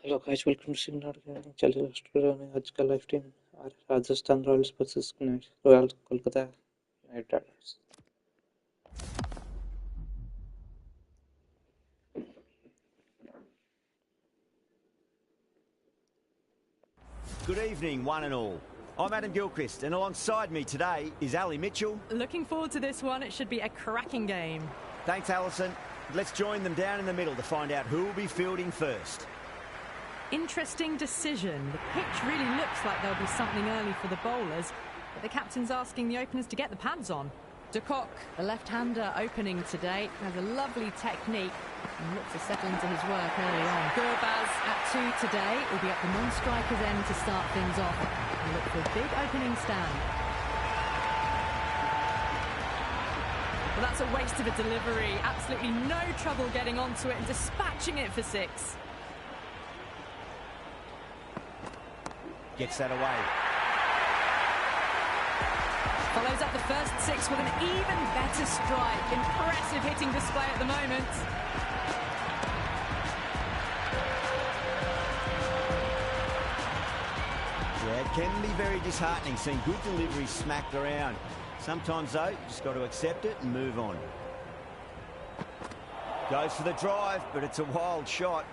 Hello guys, welcome to Signato Gaming. चलिए studio में आज का live team Rajasthan Royals versus Royal Kolkata Knight Riders. Good evening, one and all. I'm Adam Gilchrist, and alongside me today is Ali Mitchell. Looking forward to this one. It should be a cracking game. Thanks, Alison. Let's join them down in the middle to find out who will be fielding first. Interesting decision. The pitch really looks like there'll be something early for the bowlers, but the captain's asking the openers to get the pads on. De Kock, the left-hander opening today, has a lovely technique and looks to settle into his work early on. Gurbaz at 2 today will be at the non-striker's end to start things off and look for a big opening stand. Well, that's a waste of a delivery. Absolutely no trouble getting onto it and dispatching it for 6. Gets that away. Follows up the first 6 with an even better strike. Impressive hitting display at the moment. Yeah, it can be very disheartening seeing good deliveries smacked around. Sometimes, though, you just got to accept it and move on. Goes for the drive, but it's a wild shot.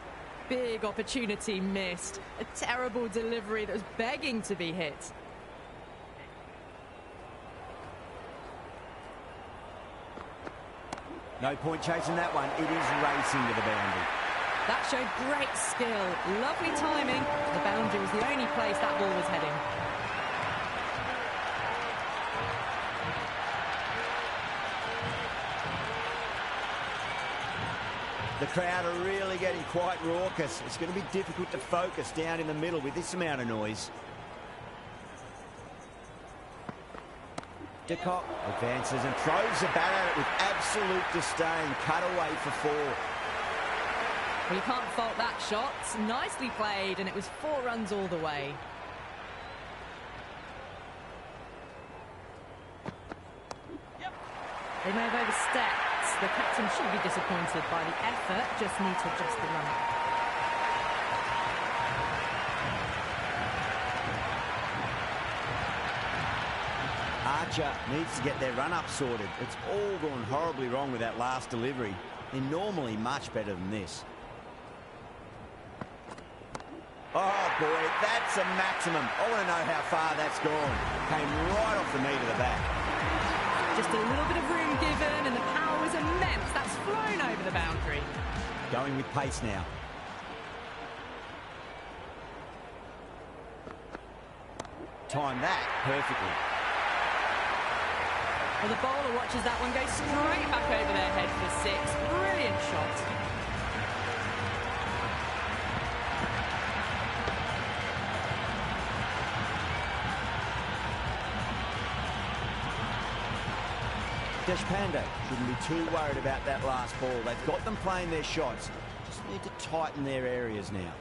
Big opportunity missed. A terrible delivery that was begging to be hit. No point chasing that one. It is racing to the boundary. That showed great skill. Lovely timing. The boundary was the only place that ball was heading. The crowd are really getting quite raucous. It's going to be difficult to focus down in the middle with this amount of noise. De Kock advances and throws the bat at it with absolute disdain. Cut away for 4. Well, you can't fault that shot. Nicely played, and it was 4 runs all the way. They may have overstepped. The captain should be disappointed by the effort. Just need to adjust the run. Archer needs to get their run-up sorted. It's all gone horribly wrong with that last delivery. They're normally much better than this. Oh, boy, that's a maximum. I want to know how far that's gone. Came right off the meat of the bat. Just a little bit of room given, and the power was immense. That's flown over the boundary. Going with pace now. Timed that perfectly. Well, the bowler watches that one go straight back over their head for 6. Brilliant shot. Deshpande shouldn't be too worried about that last ball. They've got them playing their shots. Just need to tighten their areas now.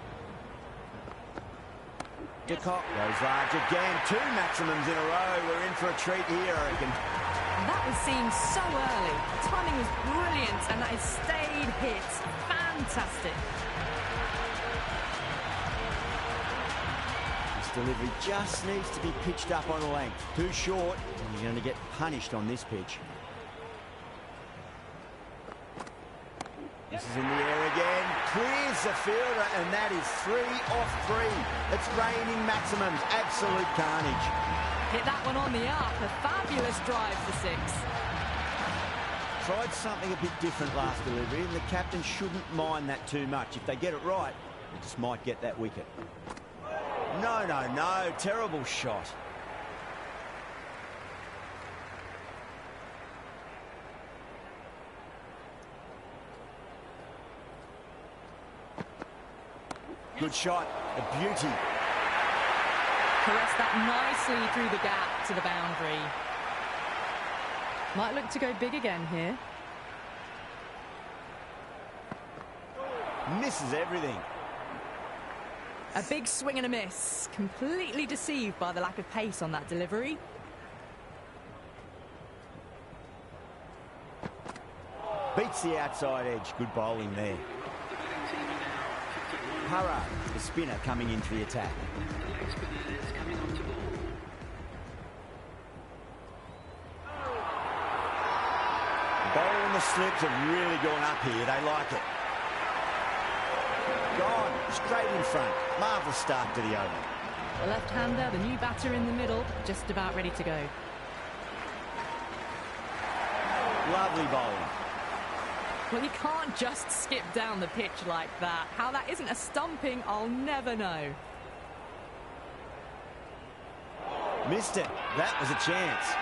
De Kock goes large again. 2 maximums in a row. We're in for a treat here, I reckon. That was seen so early. The timing was brilliant, and that has stayed hit. Fantastic. This delivery just needs to be pitched up on a length. Too short, and you're going to get punished on this pitch. This is in the air again. Clears the fielder, and that is 3 off 3. It's raining maximums. Absolute carnage. Hit that one on the up. A fabulous drive for 6. Tried something a bit different last delivery, and the captain shouldn't mind that too much. If they get it right, they just might get that wicket. No, no, no. Terrible shot. Good shot. A beauty. Caressed that nicely through the gap to the boundary. Might look to go big again here. Misses everything. A big swing and a miss. Completely deceived by the lack of pace on that delivery. Beats the outside edge. Good bowling there. Hurrah, the spinner coming in for the attack. The bowl and the slips have really gone up here. They like it. Gone, straight in front. Marvellous start to the over. The left-hander, the new batter in the middle, just about ready to go. Lovely bowling. Well, you can't just skip down the pitch like that. How that isn't a stumping, I'll never know. Missed it. That was a chance.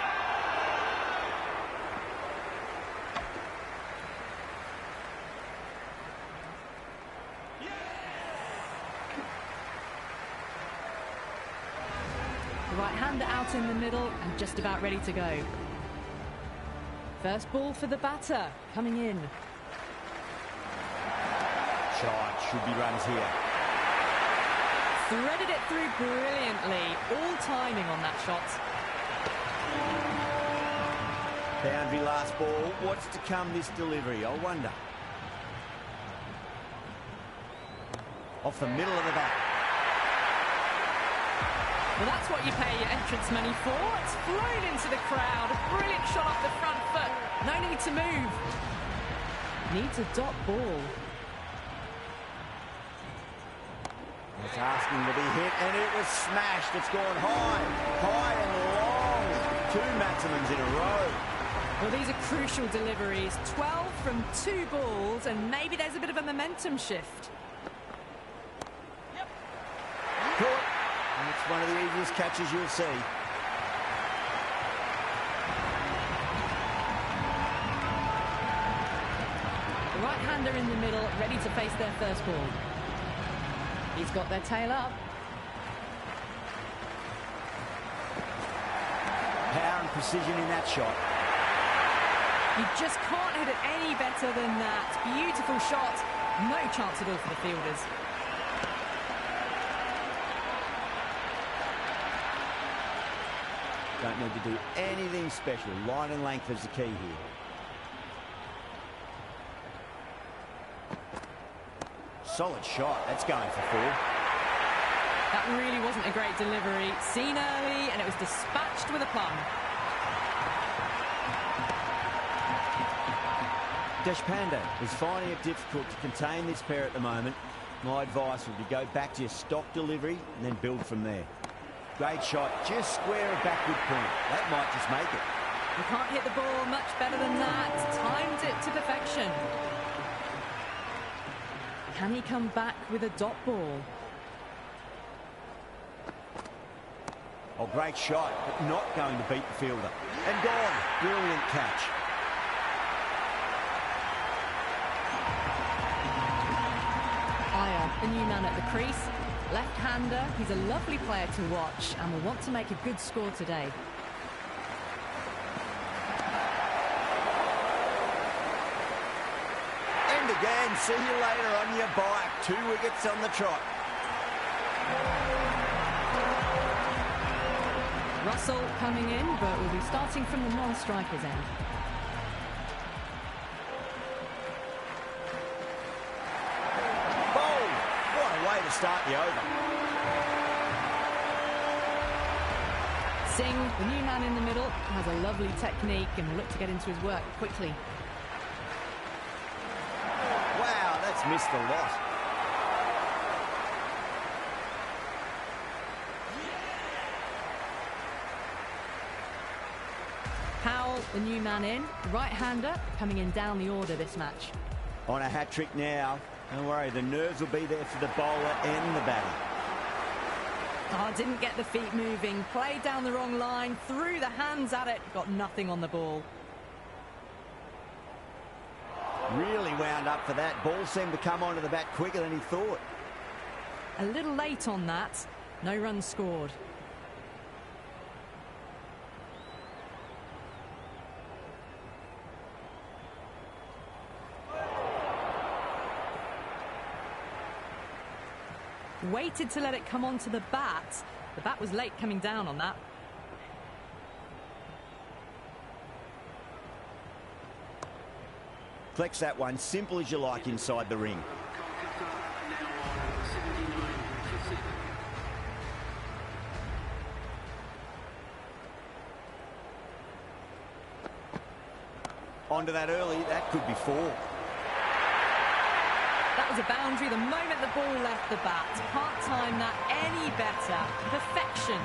The right-hander out in the middle and just about ready to go. First ball for the batter, coming in. Shot, should be runs here. Threaded it through brilliantly. All timing on that shot. Boundary last ball. What's to come this delivery, I wonder. Off the middle of the bat. Well, that's what you pay your entrance money for. It's flown into the crowd. A brilliant shot off the front foot. No need to move. Needs a dot ball. It's asking to be hit, and it was smashed. It's gone high, high and long. 2 maximums in a row. Well, these are crucial deliveries. 12 from 2 balls, and maybe there's a bit of a momentum shift. Caught. And it's one of the easiest catches you'll see. The right-hander in the middle, ready to face their first ball. He's got their tail up. Power and precision in that shot. You just can't hit it any better than that. Beautiful shot. No chance at all for the fielders. Don't need to do anything special. Line and length is the key here. Solid shot. That's going for 4. That really wasn't a great delivery. Seen early, and it was dispatched with a plum. Deshpande is finding it difficult to contain this pair at the moment. My advice would be go back to your stock delivery and then build from there. Great shot, just square of backward point. That might just make it. You can't hit the ball much better than that. Timed it to perfection. Can he come back with a dot ball? Oh, great shot, but not going to beat the fielder. And gone. Brilliant catch. Iyer, the new man at the crease. Left-hander, he's a lovely player to watch and will want to make a good score today. And again, see you later on your bike. 2 wickets on the trot. Russell coming in, but will be starting from the non-striker's end. Bold! What a way to start the over. Singh, the new man in the middle, has a lovely technique and will look to get into his work quickly. Wow, that's missed a lot. Powell, the new man in, right-hander, coming in down the order this match. On a hat-trick now. Don't worry, the nerves will be there for the bowler and the batter. Oh, didn't get the feet moving, played down the wrong line, threw the hands at it, got nothing on the ball. Really wound up for that. Ball seemed to come onto the bat quicker than he thought. A little late on that, no runs scored. Waited to let it come onto the bat. The bat was late coming down on that. Flex that one, simple as you like inside the ring. onto that early. That could be 4. That was a boundary the moment the ball left the bat. Can't time that any better. Perfection.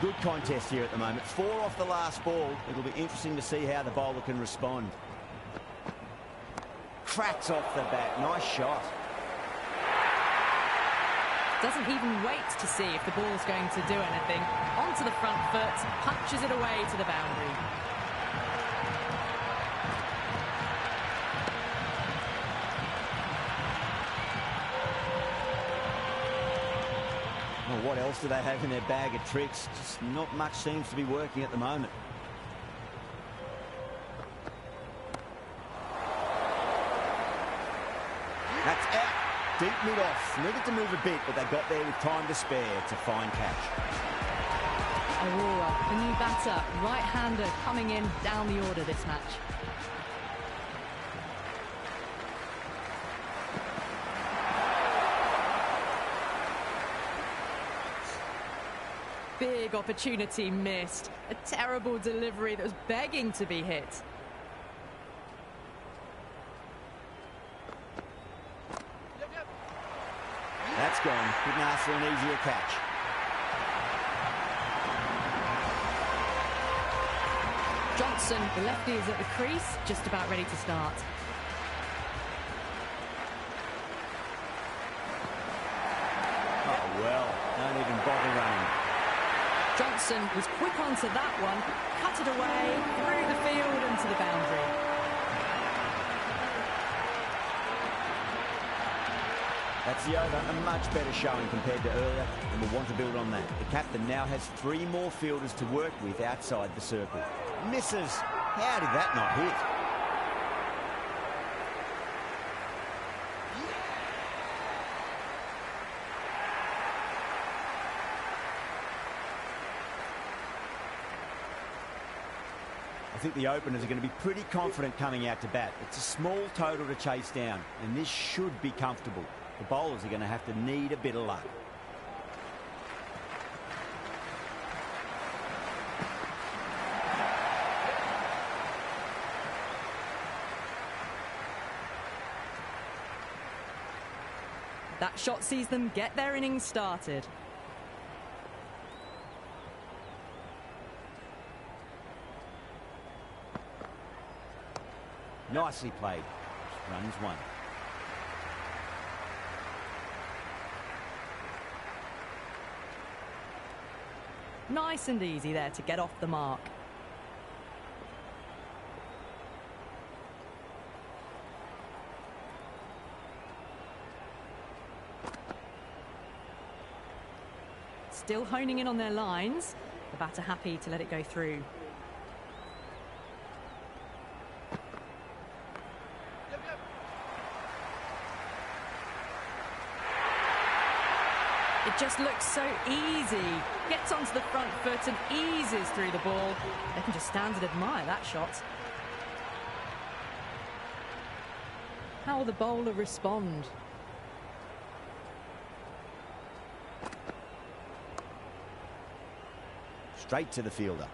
Good contest here at the moment. 4 off the last ball. It'll be interesting to see how the bowler can respond. Cracks off the bat. Nice shot. Doesn't even wait to see if the ball's going to do anything. Onto the front foot, punches it away to the boundary. Well, what else do they have in their bag of tricks? Just not much seems to be working at the moment. That's out. Deep mid-off. Needed to move a bit, but they got there with time to spare. It's a fine catch. Aurora, the new batter, right-hander coming in down the order this match. Big opportunity missed. A terrible delivery that was begging to be hit. That's gone. Couldn't ask for an easier catch. Johnson, the lefty, is at the crease, just about ready to start. Oh, well, don't even bother running. Johnson was quick onto that one, cut it away, through the field and to the boundary. That's the over. A much better showing compared to earlier, and we'll want to build on that. The captain now has 3 more fielders to work with outside the circle. Misses. How did that not hit? I think the openers are going to be pretty confident coming out to bat. It's a small total to chase down, and this should be comfortable. The bowlers are going to have to need a bit of luck. That shot sees them get their innings started. Nicely played. Runs 1. Nice and easy there to get off the mark. Still honing in on their lines. The batter happy to let it go through. It just looks so easy. Gets onto the front foot and eases through the ball. They can just stand and admire that shot. How will the bowler respond? Straight to the fielder.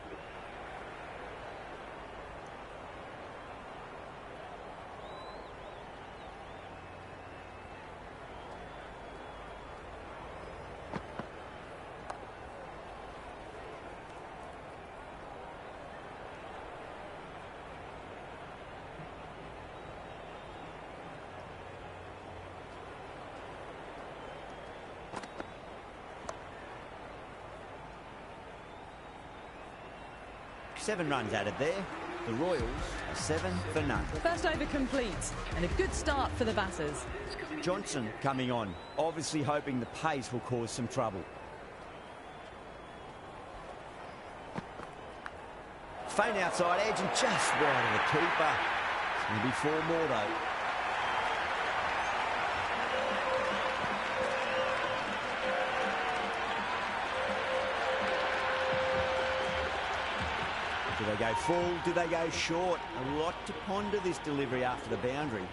Seven runs added there. The Royals are 7 for none. First over complete and a good start for the batters. Johnson coming on, obviously hoping the pace will cause some trouble. Feint outside edge and just wide of the keeper. It's going to be 4 more though. Do they go full? Do they go short? A lot to ponder this delivery after the boundary.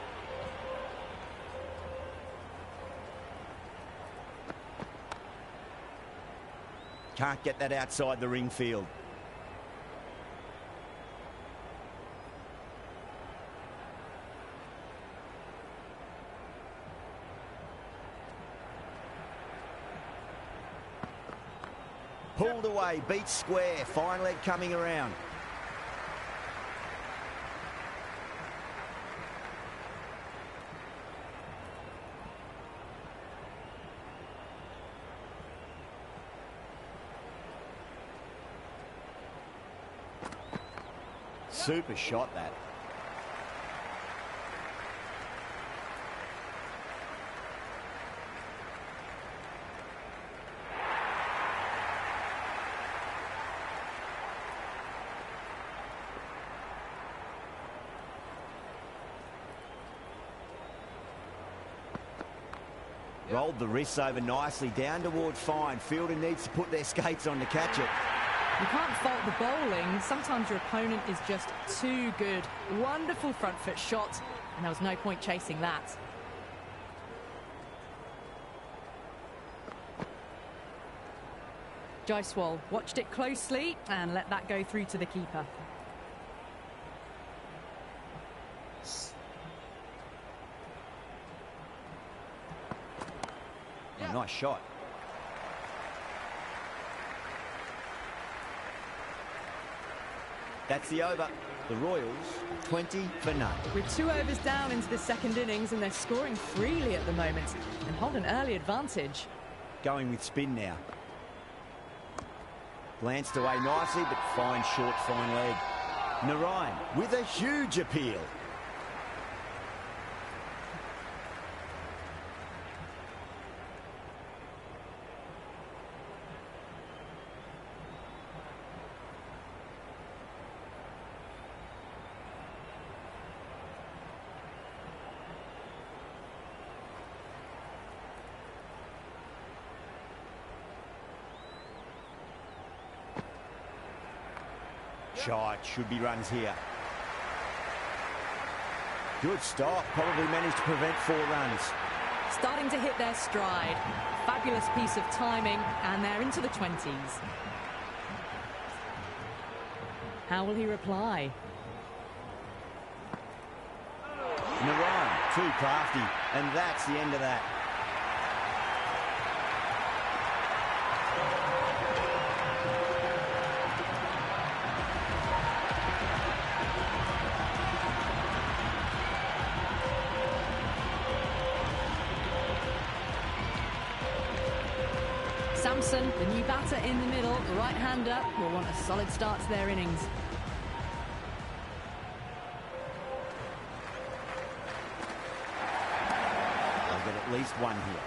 Can't get that outside the ring field. Pulled away, beat square, fine leg coming around. Super shot, that. Rolled the wrists over nicely, down toward fine. Fielder needs to put their skates on to catch it. You can't fault the bowling. Sometimes your opponent is just too good. Wonderful front foot shot, and there was no point chasing that. Jaiswal watched it closely and let that go through to the keeper. Oh, nice shot. That's the over. The Royals, 20 for none. With 2 overs down into the second innings, and they're scoring freely at the moment and hold an early advantage. Going with spin now. Glanced away nicely, but fine short, fine leg. Narayan with a huge appeal. Shot, should be runs here. Good stop, probably managed to prevent 4 runs. Starting to hit their stride. Fabulous piece of timing, and they're into the 20s. How will he reply? Narayan, too crafty, and that's the end of that. Samson, the new batter in the middle, right-hander, will want a solid start to their innings. They'll get at least 1 here.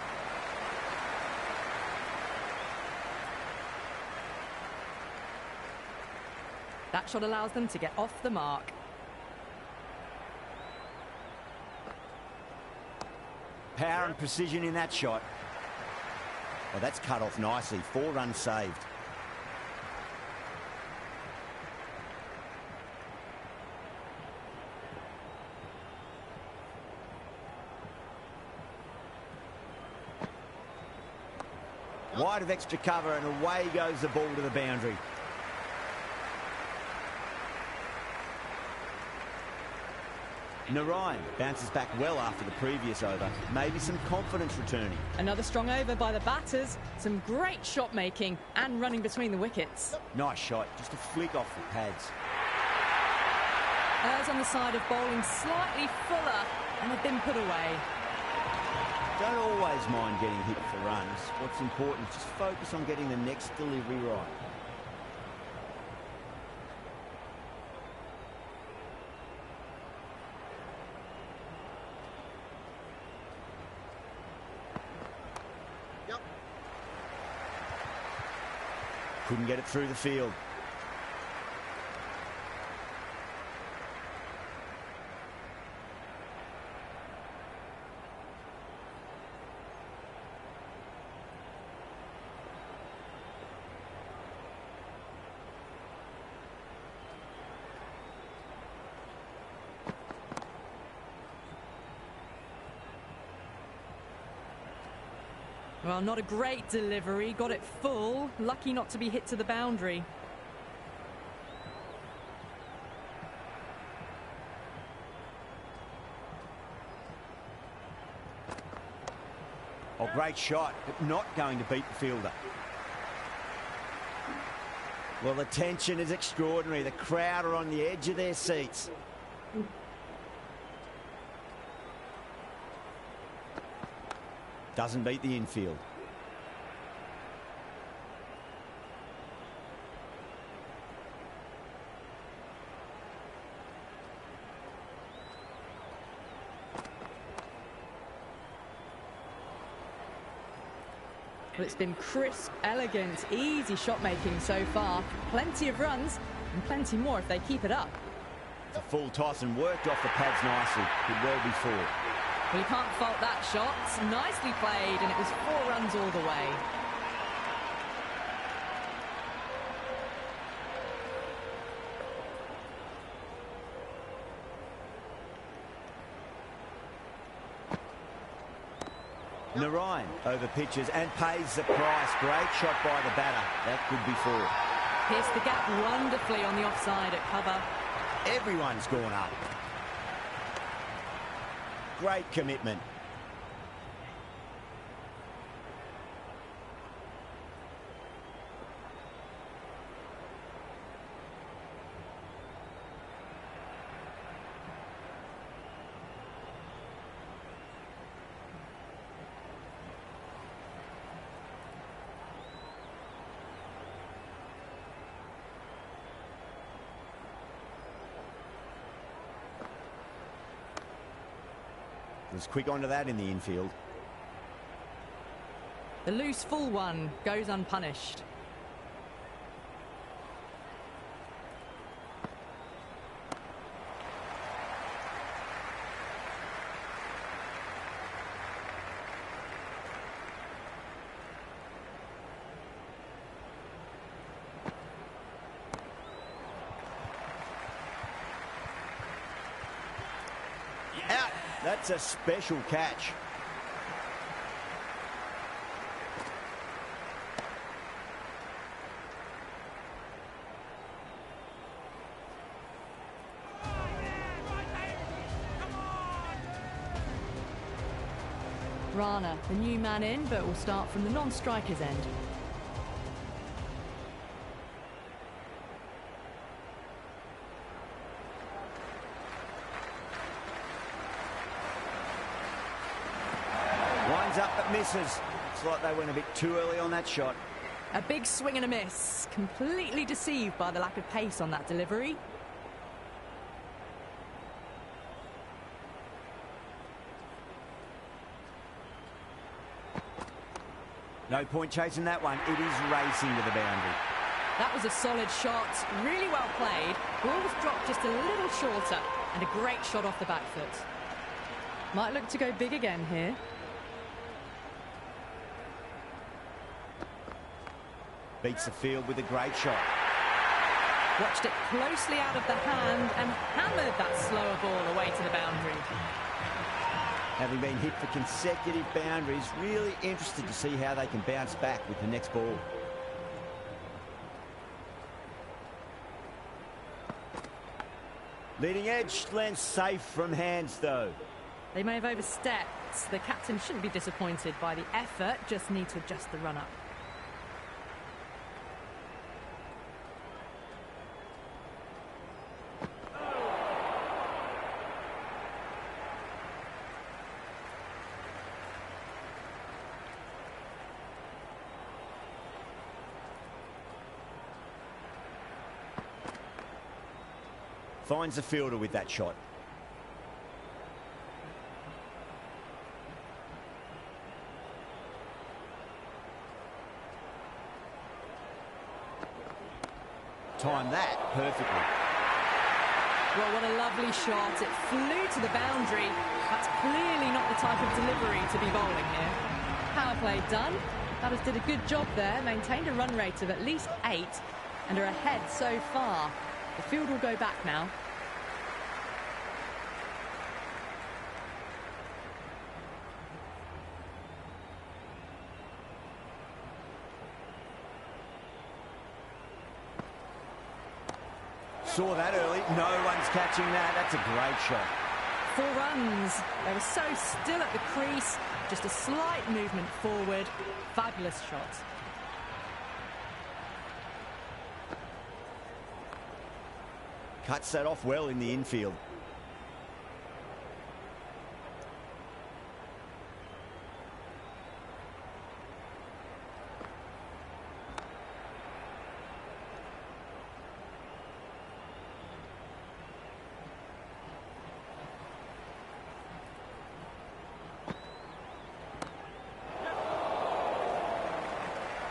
That shot allows them to get off the mark. Power and precision in that shot. Well, that's cut off nicely. 4 runs saved. Wide of extra cover, and away goes the ball to the boundary. Narayan bounces back well after the previous over. Maybe some confidence returning. Another strong over by the batters. Some great shot making and running between the wickets. Nice shot, just a flick off the pads. Errs on the side of bowling slightly fuller, and have been put away. Don't always mind getting hit for runs. What's important is just focus on getting the next delivery right. Couldn't get it through the field. Well, not a great delivery. Got it full. Lucky not to be hit to the boundary. Oh, great shot, but not going to beat the fielder. Well, the tension is extraordinary. The crowd are on the edge of their seats. Doesn't beat the infield. Well, it's been crisp, elegant, easy shot making so far. Plenty of runs and plenty more if they keep it up. It's a full toss and worked off the pads nicely. Could well be 4. Well, you can't fault that shot. Nicely played, and it was 4 runs all the way. Narayan over pitches and pays the price. Great shot by the batter. That could be 4. Pierced the gap wonderfully on the offside at cover. Everyone's gone up. Great commitment. Was quick onto that in the infield. The loose full one goes unpunished. Out. That's a special catch. Rana, the new man in, but will start from the non-striker's end. Winds up but misses. Looks like they went a bit too early on that shot. A big swing and a miss. Completely deceived by the lack of pace on that delivery. No point chasing that one. It is racing to the boundary. That was a solid shot. Really well played. Ball was dropped just a little shorter. And a great shot off the back foot. Might look to go big again here. Beats the field with a great shot. Watched it closely out of the hand and hammered that slower ball away to the boundary. Having been hit for consecutive boundaries, really interested to see how they can bounce back with the next ball. Leading edge, lands safe from hands though. They may have overstepped. The captain shouldn't be disappointed by the effort, just need to adjust the run-up. Finds the fielder with that shot. Timed that perfectly. Well, what a lovely shot. It flew to the boundary. That's clearly not the type of delivery to be bowling here. Power play done. Batters did a good job there, maintained a run rate of at least 8 and are ahead so far. The field will go back now. Saw that early. No one's catching that. That's a great shot. 4 runs. They were so still at the crease. Just a slight movement forward. Fabulous shot. Cuts that off well in the infield.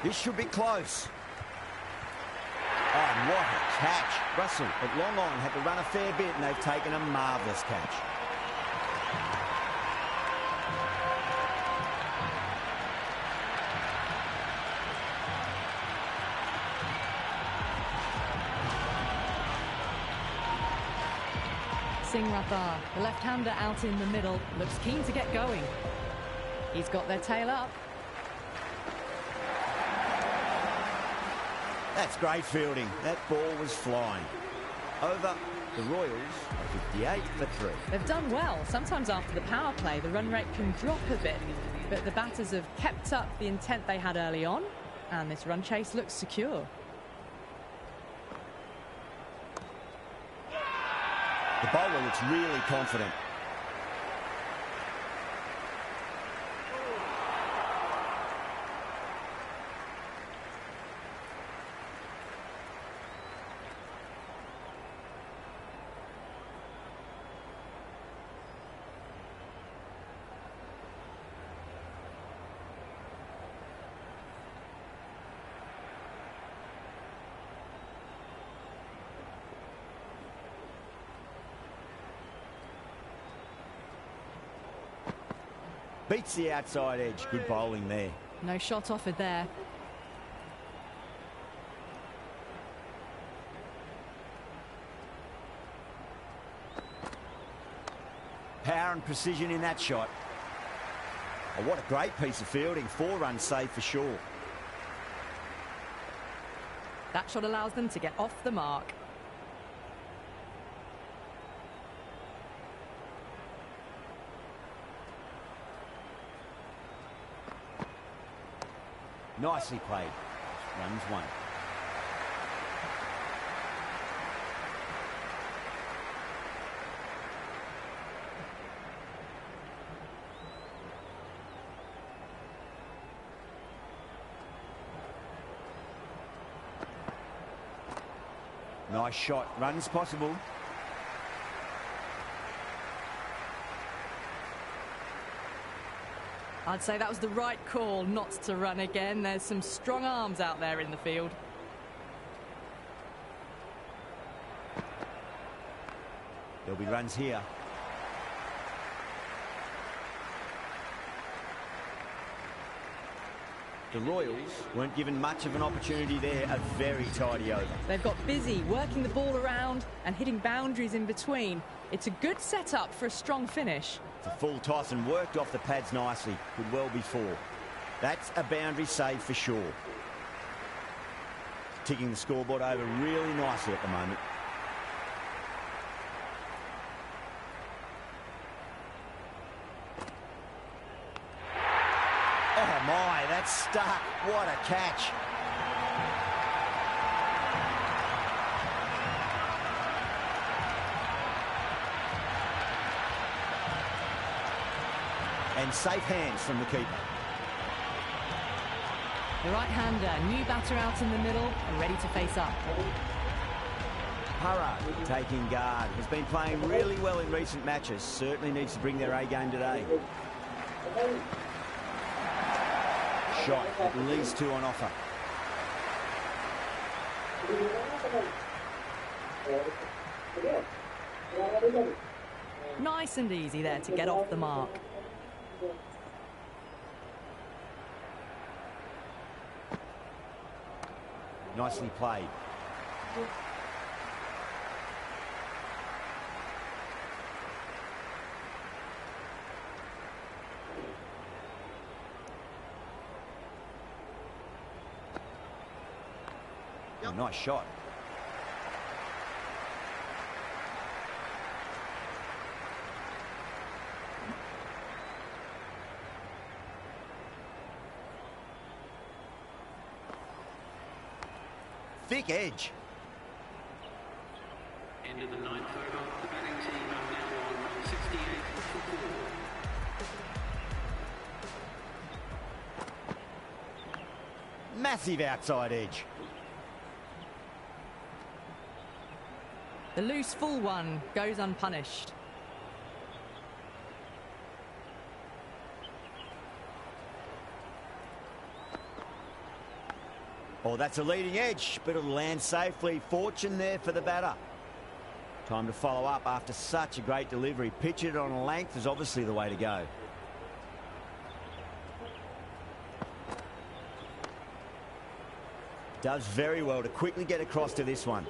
This should be close. Oh, what a catch. Russell at long on had to run a fair bit, and they've taken a marvellous catch. Signato, the left-hander out in the middle, looks keen to get going. He's got their tail up. That's great fielding. That ball was flying. Over. The Royals are 58 for 3. They've done well. Sometimes after the power play, the run rate can drop a bit, but the batters have kept up the intent they had early on, and this run chase looks secure. The bowler looks really confident. Beats the outside edge. Good bowling there. No shot offered there. Power and precision in that shot. Oh, what a great piece of fielding. 4 runs saved for sure. That shot allows them to get off the mark. Nicely played. Runs 1. Nice shot. Runs possible. I'd say that was the right call not to run again. There's some strong arms out there in the field. There'll be runs here. The Royals weren't given much of an opportunity there. A very tidy over. They've got busy working the ball around and hitting boundaries in between. It's a good setup for a strong finish. It's a full toss and worked off the pads nicely. Could well be 4. That's a boundary save for sure. Ticking the scoreboard over really nicely at the moment. Oh my, that's stuck. What a catch. And safe hands from the keeper. The right-hander, new batter out in the middle and ready to face up. Hurrah taking guard. Has been playing really well in recent matches. Certainly needs to bring their A game today. Shot, at least 2 on offer. Nice and easy there to get off the mark. Nicely played. Oh, nice shot. Thick edge. End of the ninth over. The batting team are now on 68 for 4. Massive outside edge. The loose full one goes unpunished. Oh, that's a leading edge, but it'll land safely. Fortune there for the batter. Time to follow up after such a great delivery. Pitch it on a length is obviously the way to go. Does very well to quickly get across to this one.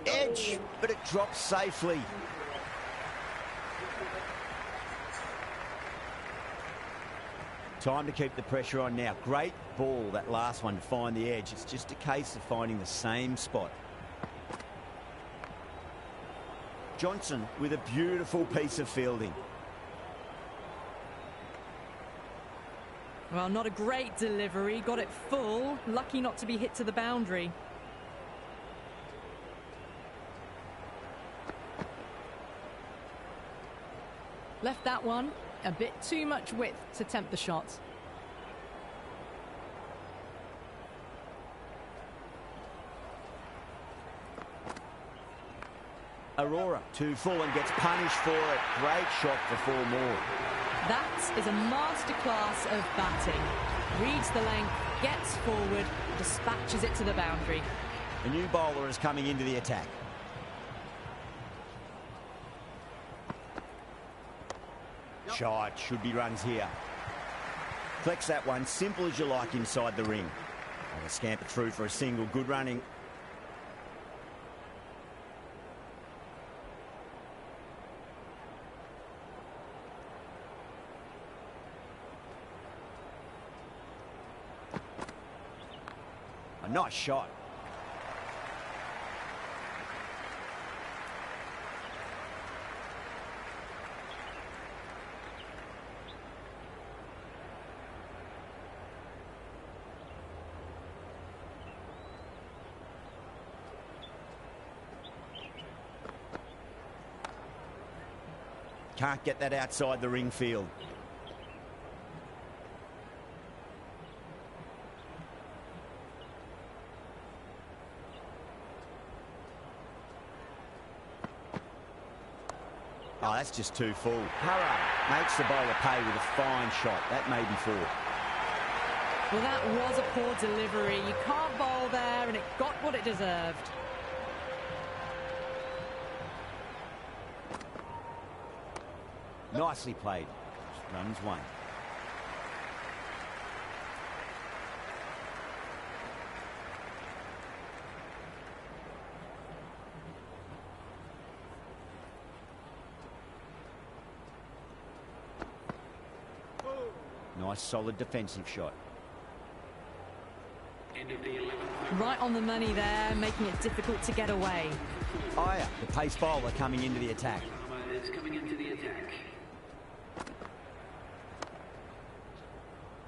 Edge, but it drops safely. Time to keep the pressure on now. Great ball, that last one, to find the edge. It's just a case of finding the same spot. Johnson with a beautiful piece of fielding. Well, not a great delivery. Got it full. Lucky not to be hit to the boundary. Left that one a bit too much width to tempt the shot. Aurora too full and gets punished for it. Great shot for 4 more. That is a masterclass of batting. Reads the length, gets forward, dispatches it to the boundary. A new bowler is coming into the attack. Shot, should be runs here. Collects that one, simple as you like inside the ring. And a scamper through for a single, good running. A nice shot. Can't get that outside the ring field. Oh, that's just too full. Hurrah! Makes the bowler pay with a fine shot. That may be 4. Well, that was a poor delivery. You can't bowl there, and it got what it deserved. Nicely played. Runs 1. Nice solid defensive shot. End of the 11th. Right on the money there, making it difficult to get away. Aya, the pace bowler, coming into the attack. Is coming into the attack.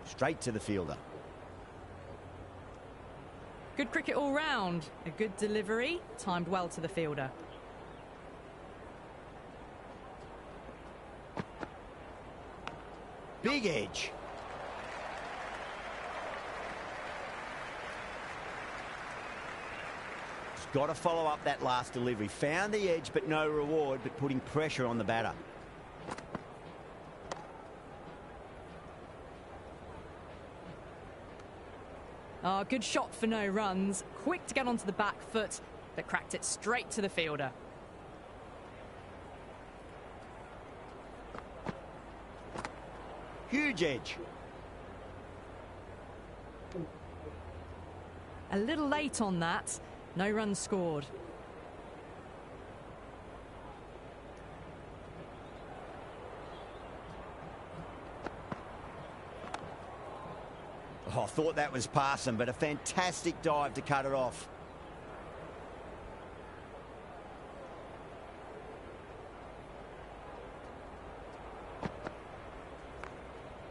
Straight to the fielder. Good cricket all round. A good delivery, timed well to the fielder. Big edge. He's got to follow up that last delivery. Found the edge, but no reward, but putting pressure on the batter. Oh, good shot for no runs. Quick to get onto the back foot, but cracked it straight to the fielder. Huge edge. A little late on that. No runs scored. Oh, I thought that was passing, but a fantastic dive to cut it off.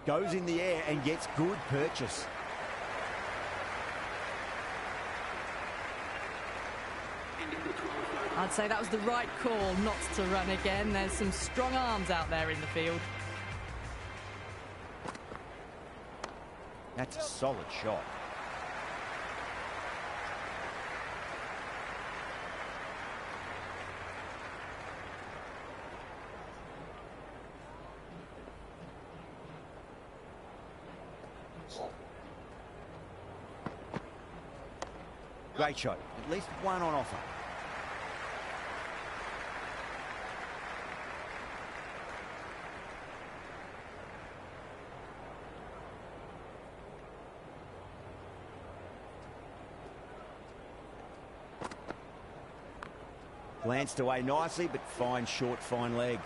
Goes in the air and gets good purchase. I'd say that was the right call not to run again. There's some strong arms out there in the field. That's a solid shot. Great shot. At least one on offer. Glanced away nicely, but fine short, fine leg.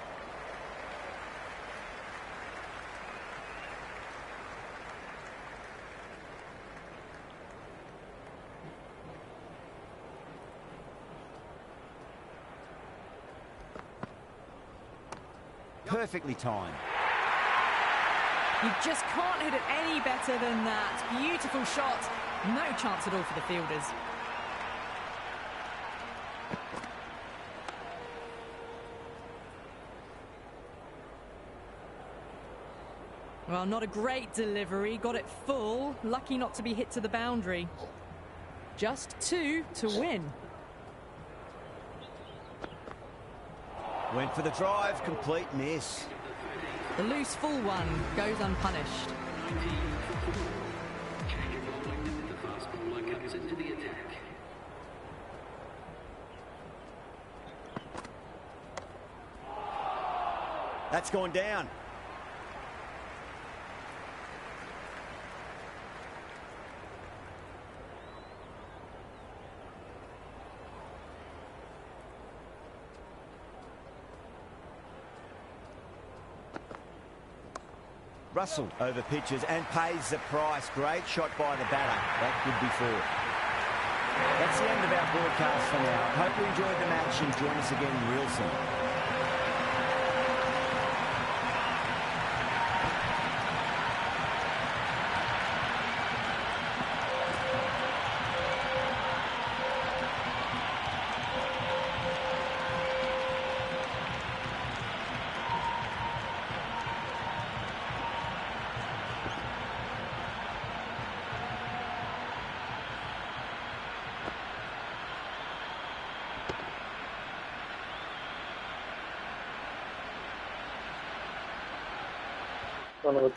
Perfectly timed. You just can't hit it any better than that. Beautiful shot. No chance at all for the fielders. Well, not a great delivery. Got it full. Lucky not to be hit to the boundary. Just 2 to win. Went for the drive. Complete miss. The loose full one goes unpunished. The fast bowler comes into the attack. That's gone down. Russell over pitches and pays the price. Great shot by the batter. That could be 4. That's the end of our broadcast for now. Hope you enjoyed the match and join us again real soon. One over.